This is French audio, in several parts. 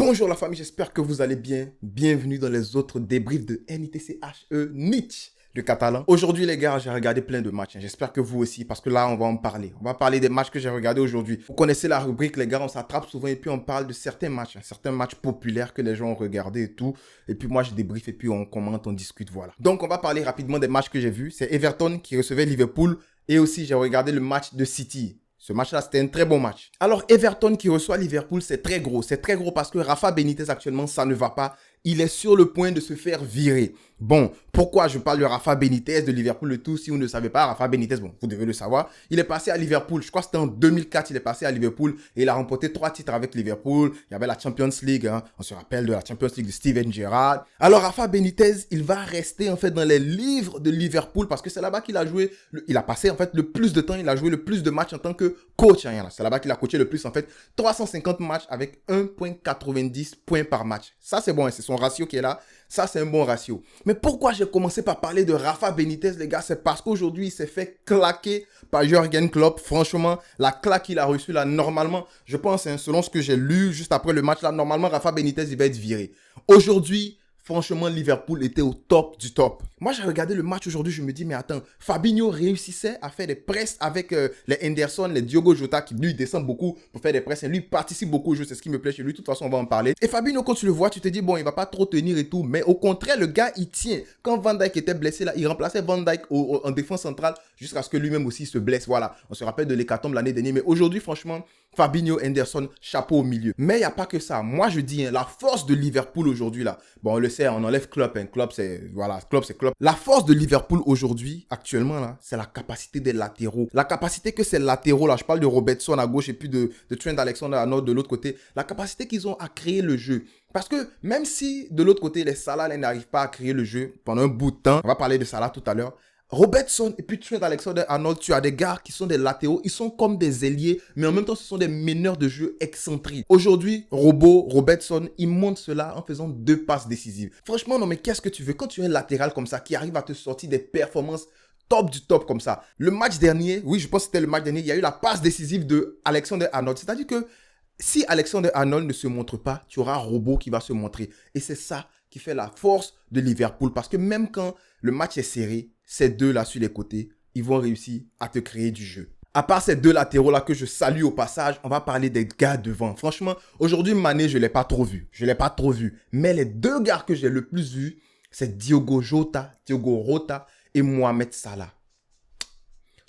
Bonjour la famille, j'espère que vous allez bien. Bienvenue dans les autres débriefs de NITCHE le catalan. Aujourd'hui les gars, j'ai regardé plein de matchs. J'espère que vous aussi, parce que là on va en parler. On va parler des matchs que j'ai regardés aujourd'hui. Vous connaissez la rubrique les gars, on s'attrape souvent et puis on parle de certains matchs populaires que les gens ont regardés et tout. Et puis moi je débriefe et puis on commente, on discute, voilà. Donc on va parler rapidement des matchs que j'ai vus. C'est Everton qui recevait Liverpool et aussi j'ai regardé le match de City. Ce match-là, c'était un très bon match. Alors, Everton qui reçoit Liverpool, c'est très gros. C'est très gros parce que Rafa Benitez, actuellement, ça ne va pas. Il est sur le point de se faire virer. Bon, pourquoi je parle de Rafa Benitez, de Liverpool, le tout? Si vous ne le savez pas, Rafa Benitez, bon, vous devez le savoir. Il est passé à Liverpool. Je crois que c'était en 2004, il est passé à Liverpool et il a remporté 3 titres avec Liverpool. Il y avait la Champions League, hein. On se rappelle de la Champions League de Steven Gerrard. Alors, Rafa Benitez, il va rester en fait dans les livres de Liverpool parce que c'est là-bas qu'il a joué, il a passé en fait le plus de temps, il a joué le plus de matchs en tant que coach. Hein. C'est là-bas qu'il a coaché le plus en fait. 350 matchs avec 1,90 points par match. Ça, c'est bon, hein. C'est son ratio qui est là. Ça, c'est un bon ratio. Mais pourquoi j'ai commencé par parler de Rafa Benitez, les gars? C'est parce qu'aujourd'hui, il s'est fait claquer par Jürgen Klopp. Franchement, la claque qu'il a reçue là, normalement, je pense, hein, selon ce que j'ai lu juste après le match là, normalement, Rafa Benitez, il va être viré. Aujourd'hui, franchement, Liverpool était au top du top. Moi, j'ai regardé le match aujourd'hui, je me dis, mais attends, Fabinho réussissait à faire des presses avec les Henderson, les Diogo Jota, qui lui descend beaucoup pour faire des presses. Et lui participe beaucoup au jeu, c'est ce qui me plaît chez lui. De toute façon, on va en parler. Et Fabinho, quand tu le vois, tu te dis, bon, il va pas trop tenir et tout. Mais au contraire, le gars, il tient. Quand Van Dijk était blessé, là, il remplaçait Van Dijk en défense centrale jusqu'à ce que lui-même aussi se blesse. Voilà, on se rappelle de l'hécatombe l'année dernière. Mais aujourd'hui, franchement, Fabinho, Henderson, chapeau au milieu. Mais il n'y a pas que ça. Moi, je dis, hein, la force de Liverpool aujourd'hui, là, bon, on le sait, on enlève Klopp. Hein. Klopp, c'est Klopp. La force de Liverpool aujourd'hui, actuellement, là, c'est la capacité des latéraux. La capacité que ces latéraux, là, je parle de Robertson à gauche et puis de Trent Alexander-Arnold de l'autre côté. La capacité qu'ils ont à créer le jeu. Parce que même si de l'autre côté, les Salah n'arrivent pas à créer le jeu pendant un bout de temps, on va parler de Salah tout à l'heure, Robertson et puis Trent Alexander-Arnold, tu as des gars qui sont des latéraux, ils sont comme des ailiers, mais en même temps, ce sont des meneurs de jeu excentriques. Aujourd'hui, Robertson, il montre cela en faisant 2 passes décisives. Franchement, non, mais qu'est-ce que tu veux? Quand tu es un latéral comme ça, qui arrive à te sortir des performances top du top comme ça. Le match dernier, oui, je pense que c'était le match dernier, il y a eu la passe décisive de Alexander-Arnold. C'est-à-dire que si Alexander-Arnold ne se montre pas, tu auras Robbo qui va se montrer. Et c'est ça qui fait la force de Liverpool. Parce que même quand le match est serré, ces deux-là sur les côtés, ils vont réussir à te créer du jeu. À part ces deux latéraux-là que je salue au passage, on va parler des gars devant. Franchement, aujourd'hui, Mané, je ne l'ai pas trop vu. Mais les 2 gars que j'ai le plus vus, c'est Diogo Rota et Mohamed Salah.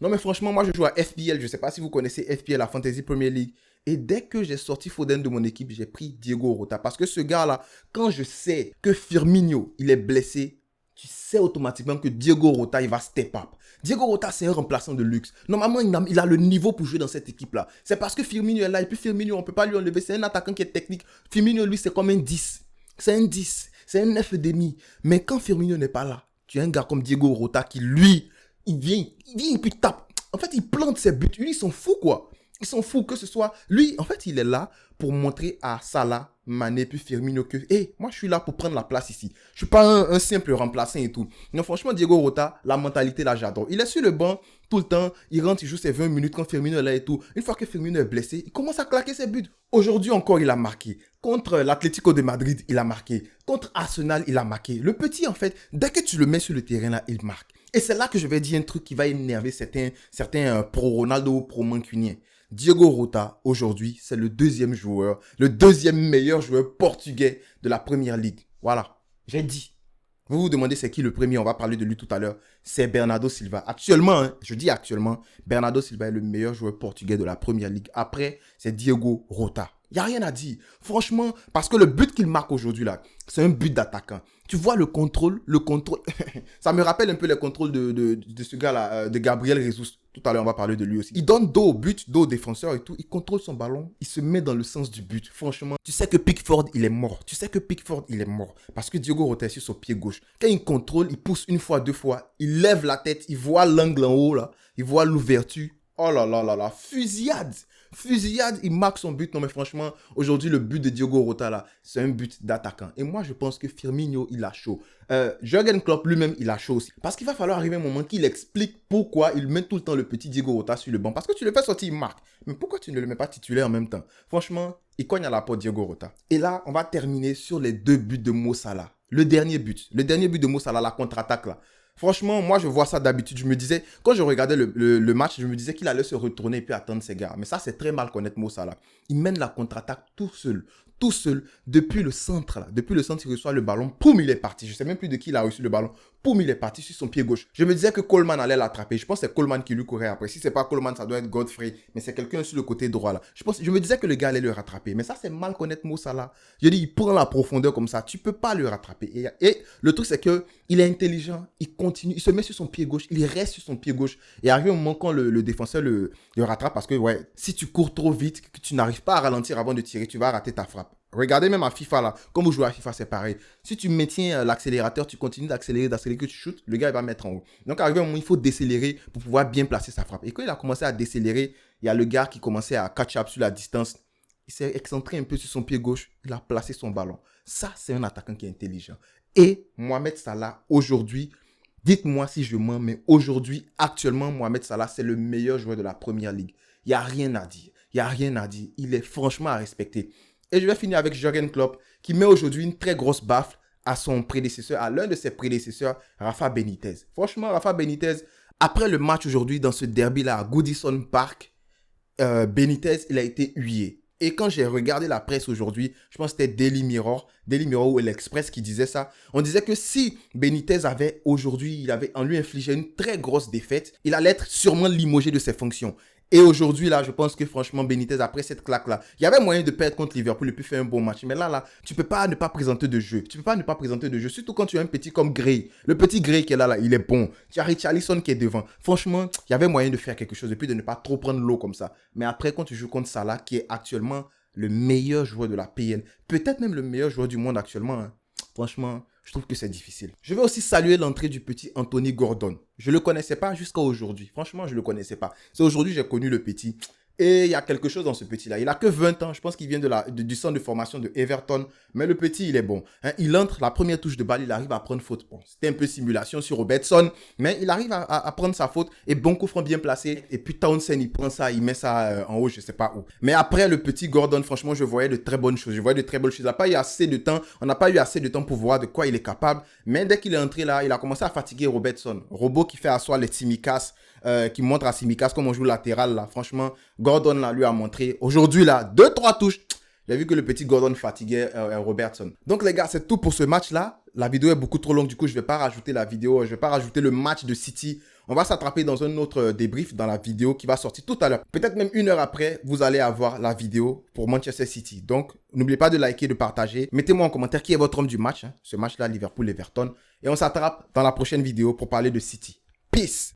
Non, mais franchement, moi, je joue à FPL. Je ne sais pas si vous connaissez FPL, la Fantasy Premier League. Et dès que j'ai sorti Foden de mon équipe, j'ai pris Diego Rota. Parce que ce gars-là, quand je sais que Firmino, il est blessé, tu sais automatiquement que Diego Rota, il va step up. Diego Rota, c'est un remplaçant de luxe. Normalement, il a le niveau pour jouer dans cette équipe-là. C'est parce que Firmino est là. Et puis Firmino, on ne peut pas lui enlever. C'est un attaquant qui est technique. Firmino, lui, c'est comme un 10. C'est un 10. C'est un 9,5. Mais quand Firmino n'est pas là, tu as un gars comme Diego Rota qui, lui, il vient et puis tape. En fait, il plante ses buts. Lui, il s'en fout, quoi. Ils s'en foutent que ce soit... Lui, en fait, il est là pour montrer à Salah, Mané, puis Firmino que... Hey, moi, je suis là pour prendre la place ici. Je ne suis pas un simple remplaçant et tout. Non, franchement, Diego Rota, la mentalité, là, j'adore. Il est sur le banc tout le temps. Il rentre, il joue ses 20 minutes quand Firmino est là et tout. Une fois que Firmino est blessé, il commence à claquer ses buts. Aujourd'hui encore, il a marqué. Contre l'Atlético de Madrid, il a marqué. Contre Arsenal, il a marqué. Le petit, en fait, dès que tu le mets sur le terrain, là, il marque. Et c'est là que je vais dire un truc qui va énerver certains pro-Ronaldo ou pro-Mancunien. Diego Rota, aujourd'hui, c'est le 2e joueur, le 2e meilleur joueur portugais de la Première Ligue. Voilà, j'ai dit. Vous vous demandez c'est qui le premier, on va parler de lui tout à l'heure. C'est Bernardo Silva. Actuellement, hein, je dis actuellement, Bernardo Silva est le meilleur joueur portugais de la Première Ligue. Après, c'est Diego Rota. Il n'y a rien à dire. Franchement, parce que le but qu'il marque aujourd'hui, là, c'est un but d'attaquant. Tu vois le contrôle. Ça me rappelle un peu les contrôles de ce gars-là, de Gabriel Jesus. Tout à l'heure, on va parler de lui aussi. Il donne dos au but, dos au défenseur et tout. Il contrôle son ballon. Il se met dans le sens du but. Franchement, tu sais que Pickford, il est mort. Parce que Diego Rota est sur son pied gauche. Quand il contrôle, il pousse 1 fois, 2 fois. Il lève la tête. Il voit l'angle en haut, là. Il voit l'ouverture. Oh là là là là. Fusillade, il marque son but. Non mais franchement, aujourd'hui le but de Diogo Rota là, c'est un but d'attaquant. Et moi je pense que Firmino, il a chaud. Jürgen Klopp lui-même, il a chaud aussi. Parce qu'il va falloir arriver un moment qu'il explique pourquoi il met tout le temps le petit Diogo Rota sur le banc. Parce que tu le fais sortir, il marque. Mais pourquoi tu ne le mets pas titulaire en même temps? Franchement, il cogne à la porte Diego Rota. Et là, on va terminer sur les 2 buts de Mo Salah. Le dernier but de Mo Salah, la contre-attaque là. Franchement, moi, je vois ça d'habitude. Je me disais, quand je regardais le match, je me disais qu'il allait se retourner et puis attendre ses gars. Mais ça, c'est très mal connaître Mo Salah. Il mène la contre-attaque tout seul, depuis le centre là. Depuis le centre, il reçoit le ballon. Poum, il est parti. Je ne sais même plus de qui il a reçu le ballon. Poum, il est parti sur son pied gauche. Je me disais que Coleman allait l'attraper. Je pense que c'est Coleman qui lui courait après. Si c'est pas Coleman, ça doit être Godfrey. Mais c'est quelqu'un sur le côté droit là. Je me disais que le gars allait le rattraper. Mais ça, c'est mal connaître Mo Salah. Je dis, il prend la profondeur comme ça. Tu peux pas le rattraper. Et le truc, c'est que il est intelligent. Il continue. Il se met sur son pied gauche. Il reste sur son pied gauche. Et arrivé au moment quand le défenseur le rattrape, parce que ouais, si tu cours trop vite, que tu n'arrives pas à ralentir avant de tirer, tu vas rater ta frappe. Regardez même à FIFA là, comme vous jouez à FIFA, c'est pareil. Si tu maintiens l'accélérateur, tu continues d'accélérer, que tu shootes, le gars il va mettre en haut. Donc arrivé un moment, il faut décélérer pour pouvoir bien placer sa frappe. Et quand il a commencé à décélérer, il y a le gars qui commençait à catch up sur la distance. Il s'est excentré un peu sur son pied gauche, il a placé son ballon. Ça, c'est un attaquant qui est intelligent. Et Mohamed Salah, aujourd'hui, dites-moi si je mens, mais aujourd'hui, actuellement, Mohamed Salah, c'est le meilleur joueur de la Première Ligue. Il n'y a rien à dire. Il n'y a rien à dire. Il est franchement à respecter. Et je vais finir avec Jürgen Klopp, qui met aujourd'hui une très grosse baffe à son prédécesseur, à l'un de ses prédécesseurs, Rafa Benitez. Franchement, Rafa Benitez, après le match aujourd'hui, dans ce derby-là, à Goodison Park, Benitez, il a été hué. Et quand j'ai regardé la presse aujourd'hui, je pense que c'était Daily Mirror ou l'Express qui disait ça. On disait que si Benitez avait aujourd'hui, on lui infligé une très grosse défaite, il allait être sûrement limogé de ses fonctions. Et aujourd'hui, là, je pense que franchement, Benitez, après cette claque-là, il y avait moyen de perdre contre Liverpool et puis faire un bon match. Mais là, tu peux pas ne pas présenter de jeu. Tu peux pas ne pas présenter de jeu. Surtout quand tu as un petit comme Gray. Le petit Gray qui est là, il est bon. Tu as Richarlison qui est devant. Franchement, il y avait moyen de faire quelque chose et puis de ne pas trop prendre l'eau comme ça. Mais après, quand tu joues contre Salah, qui est actuellement le meilleur joueur de la PL, peut-être même le meilleur joueur du monde actuellement, hein. Franchement, je trouve que c'est difficile. Je vais aussi saluer l'entrée du petit Anthony Gordon. Je ne le connaissais pas jusqu'à aujourd'hui. Franchement, je ne le connaissais pas. C'est aujourd'hui que j'ai connu le petit. Et il y a quelque chose dans ce petit-là. Il n'a que 20 ans. Je pense qu'il vient du centre de formation de Everton. Mais le petit, il est bon. Hein, il entre, la première touche de balle, il arrive à prendre faute. Bon, c'était un peu simulation sur Robertson. Mais il arrive à prendre sa faute. Et bon coup franc bien placé. Et puis Townsend, il prend ça, il met ça en haut, je ne sais pas où. Mais après, le petit Gordon, franchement, je voyais de très bonnes choses. Il n'a pas eu assez de temps. On n'a pas eu assez de temps pour voir de quoi il est capable. Mais dès qu'il est entré là, il a commencé à fatiguer Robertson. Robot qui fait asseoir les Tsimikas. Qui montre à Tsimikas comment on joue latéral là. Franchement, Gordon là, lui a montré. Aujourd'hui là, 2-3 touches. J'ai vu que le petit Gordon fatiguait Robertson. Donc les gars, c'est tout pour ce match là. La vidéo est beaucoup trop longue. Du coup, je ne vais pas rajouter la vidéo. Je ne vais pas rajouter le match de City. On va s'attraper dans un autre débrief dans la vidéo qui va sortir tout à l'heure. Peut-être même 1 heure après, vous allez avoir la vidéo pour Manchester City. Donc, n'oubliez pas de liker, de partager. Mettez-moi en commentaire qui est votre homme du match. Hein, ce match là, Liverpool-Everton. Et on s'attrape dans la prochaine vidéo pour parler de City. Peace!